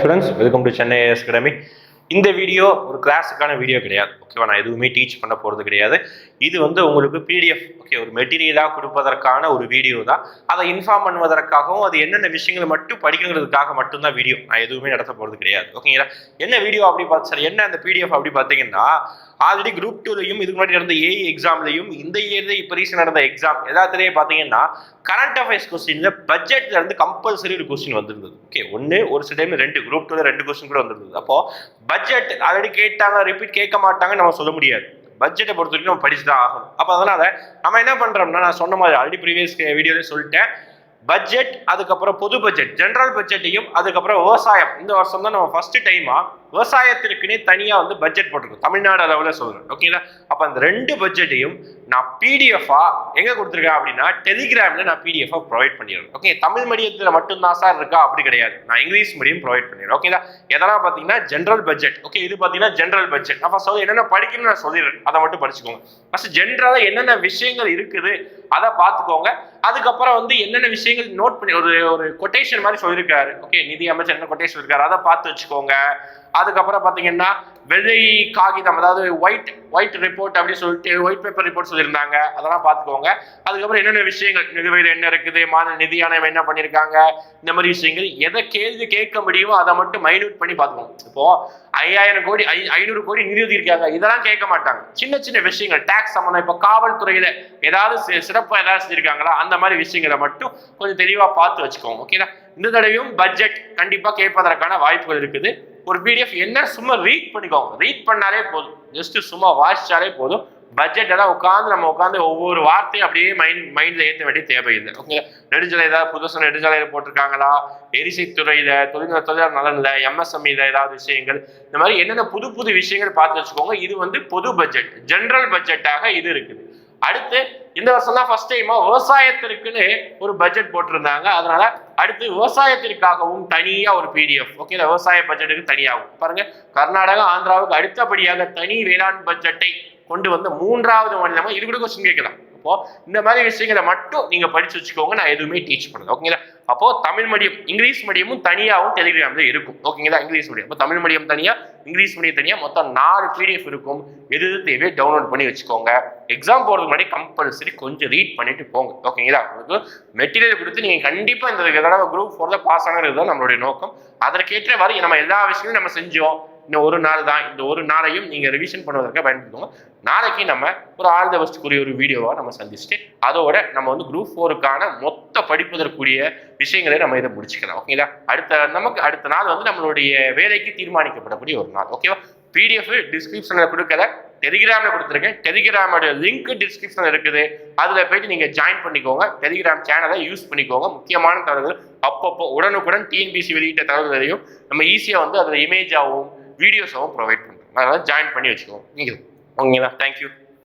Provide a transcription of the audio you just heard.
Students, welcome to Chennai IAS academy. இந்த video ஒரு கிளாஸுக்கான video கிடையாது. ஓகேவா, நான் எதுவுமே டீச் பண்ண போகிறது கிடையாது. இது உங்களுக்கு பிடிஎஃப், ஓகே, ஒரு மெட்டீரியலாக கொடுப்பதற்கான ஒரு வீடியோ தான். அதை இன்ஃபார்ம் பண்ணுவதற்காகவும் அது என்னென்ன விஷயங்களை மட்டும் படிக்கிறதுக்காக மட்டும்தான் வீடியோ. நான் எதுவுமே நடத்த போகிறது கிடையாது. ஓகேங்களா, என்ன வீடியோ அப்படி பார்த்து என்ன அந்த பிடிஎஃப் அப்படி பார்த்தீங்கன்னா, ஆல்ரெடி குரூப் 2லையும் இதுக்கு முன்னாடி நடந்த ஏஇ எக்ஸாம்லையும் இந்த இயர்ல இப்போ ரீசன் நடந்த எக்ஸாம் எல்லாத்திலேயே பார்த்தீங்கன்னா கரண்ட் அஃபேர்ஸ் கொஸ்டின்ல பட்ஜெட்ல இருந்து கம்பல்சரி ஒரு கொஸ்டின் வந்திருந்தது. ஓகே, ஒரு சில டைம்ல குரூப் 2ல 2 கொஸ்டின் கூட வந்திருந்தது. அப்போ பட்ஜெட் ஆல்ரெடி கேட்டாங்க, ரிப்பீட் கேட்க மாட்டாங்க நம்ம சொல்ல முடியாது. பட்ஜெட்டை பொறுத்த வரைக்கும் நம்ம படிச்சு தான் ஆகணும். அப்போ அதனால நம்ம என்ன பண்றோம்னா, நான் சொன்ன மாதிரி ஆல்ரெடி ப்ரீவியஸ் வீடியோல சொல்லிட்டேன், பட்ஜெட், அதுக்கப்புறம் பொது பட்ஜெட், ஜெனரல் பட்ஜெட்டையும், அதுக்கப்புறம் விவசாயம். இந்த வருஷம் தான் நம்ம ஃபர்ஸ்ட் டைமா விவசாயத்திற்குனே தனியா பட்ஜெட் போட்டிருக்கோம், தமிழ்நாடு அளவில் சொல்றேன். ஓகேங்களா, அப்ப அந்த 2 பட்ஜெட்டையும் நான் பிடிஎஃபா எங்க கொடுத்துருக்கேன் அப்படின்னா டெலிகிராம்ல நான் பிடிஎஃபா ப்ரொவைட் பண்ணிடுறேன். ஓகே, தமிழ் மீடியத்துல மட்டும்தான் சார் இருக்கா அப்படி கிடையாது, நான் இங்கிலீஷ் மீடியம் ப்ரொவைட் பண்ணிடுறேன். ஓகேங்களா, எதெல்லாம் பாத்தீங்கன்னா ஜெனரல் பட்ஜெட். ஓகே, இது பாத்தீங்கன்னா ஜெனரல் பட்ஜெட். நான் ஃபர்ஸ்ட் என்னென்ன படிக்கணும்னு நான் சொல்லிடுறேன், அதை மட்டும் படிச்சுக்கோங்க. ஃபர்ஸ்ட் ஜெனரலா என்னென்ன விஷயங்கள் இருக்குது அதை பார்த்துக்கோங்க. அதுக்கப்புறம் என்னென்ன விஷயங்கள் நோட் பண்ணி ஒரு கொட்டேஷன் மாதிரி சொல்லியிருக்காரு. ஓகே, நிதி அமைச்சர் என்ன கொட்டேஷன் இருக்காரு அதை பார்த்து வச்சுக்கோங்க. அதுக்கப்புறம் பாத்தீங்கன்னா வெள்ளை காகிதம், அதாவது ஒயிட் ரிப்போர்ட் அப்படின்னு சொல்லிட்டு ஒயிட் பேப்பர் ரிப்போர்ட் சொல்லியிருந்தாங்க, அதெல்லாம் பார்த்துக்கோங்க. அதுக்கப்புறம் என்னென்ன விஷயங்கள் நிலுவையில் என்ன இருக்குது, மாநில நிதி ஆணையம் என்ன பண்ணியிருக்காங்க, இந்த மாதிரி விஷயங்கள் எதை கேள்வி கேட்க முடியுமோ அதை மட்டும் மைனூட் பண்ணி பார்த்துக்கோங்க. இப்போ 5000 கோடி 500 கோடி நிதி ஒதுக்கியிருக்காங்க, இதெல்லாம் கேட்க மாட்டாங்க. சின்ன சின்ன விஷயங்கள் டாக்ஸ் சம்பந்தம், இப்போ காவல்துறையில ஏதாவது சிறப்பாக ஏதாவது செஞ்சிருக்காங்களா, அந்த மாதிரி விஷயங்களை மட்டும் கொஞ்சம் தெளிவா பார்த்து வச்சுக்கோங்க. ஓகேங்களா, இந்த தடவையும் பட்ஜெட் கண்டிப்பா கேட்பதற்கான வாய்ப்புகள் இருக்குது. ஒரு பிடிஎஃப் என்ன சும்மா ரீட் பண்ணிக்கோங்க, ரீட் பண்ணாலே போதும், ஜஸ்ட் சும்மா வாசிச்சாலே போதும். பட்ஜெட் எல்லாம் உட்காந்து ஒவ்வொரு வார்த்தையும் அப்படியே மைண்ட்ல ஏற்ற வேண்டிய தேவையில்லை. ஓகே, நெடுஞ்சாலை ஏதாவது புதுசாக நெடுஞ்சாலையில போட்டிருக்காங்களா, எரிசக்தித்துறையில, தொழிலாளர் நலன்ல, எம்எஸ்எம்இல ஏதாவது விஷயங்கள், இந்த மாதிரி என்னென்ன புது விஷயங்கள் பார்த்து வச்சுக்கோங்க. இது பொது பட்ஜெட், ஜெனரல் பட்ஜெட்டாக இது இருக்குது. அடுத்து இந்த வருஷம் தான் ஃபர்ஸ்ட் டைமா விவசாயத்திற்குன்னு ஒரு பட்ஜெட் போட்டிருந்தாங்க. அதனால அடுத்து விவசாயத்திற்காகவும் தனியா ஒரு பிடிஎஃப். ஓகே, விவசாய பட்ஜெட்டுக்கு தனியாகும் பாருங்க. கர்நாடகா ஆந்திராவுக்கு அடுத்தபடியாக தனி வேளாண் பட்ஜெட்டை கொண்டு வந்த 3வது மாநிலமா இது கூட கொஸ்டின் கேட்கலாம். அப்போ இந்த மாதிரி விஷயங்களை மட்டும் நீங்க படிச்சு வச்சுக்கோங்க, நான் எதுவுமே டீச் பண்ணல. ஓகேங்களா, அப்போ தமிழ் மீடியம் இங்கிலீஷ் மீடியமும் தனியாகவும் டெலிகிராம்ல இருக்கும். ஓகேங்களா, இங்கிலீஷ் மீடியம், இப்போ தமிழ் மீடியம் தனியா, இங்கிலீஷ் மீடியம் தனியா, மொத்தம் 4 பிடிஎஃப் இருக்கும். எது தேவையோ டவுன்லோட் பண்ணி வச்சுக்கோங்க. எக்ஸாம் போறதுக்கு முன்னாடி கம்பல்சரி கொஞ்சம் ரீட் பண்ணிட்டு போங்க. ஓகேங்களா, உங்களுக்கு மெட்டீரியல் கொடுத்து நீங்க கண்டிப்பா இந்த தடவை குரூப் 4ல பாஸ் ஆகிறது தான் நம்மளுடைய நோக்கம். அதற்கேற்ற மாதிரி நம்ம எல்லா விஷயங்களும் நம்ம செஞ்சோம். இன்னும் ஒரு நாள் தான், இந்த ஒரு நாளையும் நீங்க ரிவிஷன் பண்ணுவதற்காக பயன்படுத்துவோம். நாளைக்கு நம்ம ஒரு ஆல் த பெஸ்ட்க்குரிய ஒரு வீடியோவா நம்ம சந்திச்சுட்டு அதோட நம்ம குரூப் 4க்கான மொத்த படிப்பதற்குரிய விஷயங்களை நம்ம இதை முடிச்சுக்கலாம். ஓகேங்களா, அடுத்த நாள் நம்மளுடைய வேலைக்கு தீர்மானிக்கப்படக்கூடிய ஒரு நாள். ஓகேவா, பிடிஎஃப் டிஸ்கிரிப்ஷன்ல கொடுக்கல, டெலிகிராம்ல கொடுத்துருக்கேன். டெலிகிராமோட லிங்க் டிஸ்கிரிப்ஷன்ல இருக்குது, அதுல போயிட்டு நீங்க ஜாயின் பண்ணிக்கோங்க. டெலிகிராம் சேனலை யூஸ் பண்ணிக்கோங்க. முக்கியமான தகவல்கள் அப்பப்போ உடனுக்குடன் டிஎன்பிசி வெளியிட்ட தகவல்களையும் நம்ம ஈஸியா அதுல இமேஜாகவும் வீடியோஸாகவும் ப்ரொவைட் பண்றோம். அதனால ஜாயின் பண்ணி வச்சுக்கோங்க. ஓகேங்களா, தேங்க்யூ.